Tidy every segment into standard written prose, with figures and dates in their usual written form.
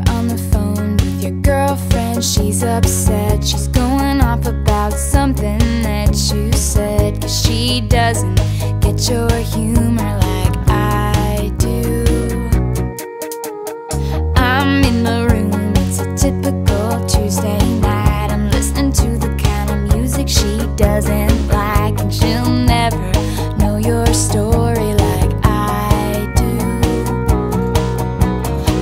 on the phone with your girlfriend. She's upset, she's going off about something that you said, 'cause she doesn't get your humor like I do. I'm in the room, it's a typical Tuesday night. I'm listening to the kind of music she doesn't like, and she'll never know your story like I do.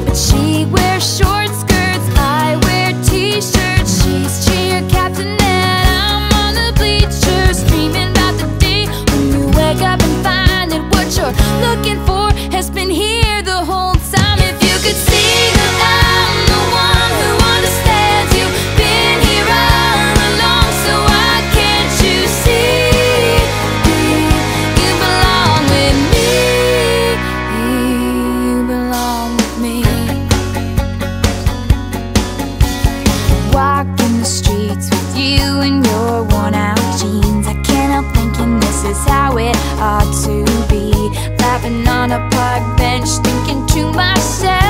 But she wears short skirts, I wear t-shirts. She's cheer captain and I'm on the bleachers, dreaming about the day when you wake up and find that what you're looking for has been here the whole time. If you could see that I'm the one who understands, you've been here all along, so why can't you see you belong with me? You belong with me. Walking the streets with you in your worn out jeans, I can't help thinking this is how it ought to be. Laughing on a park bench, thinking to myself,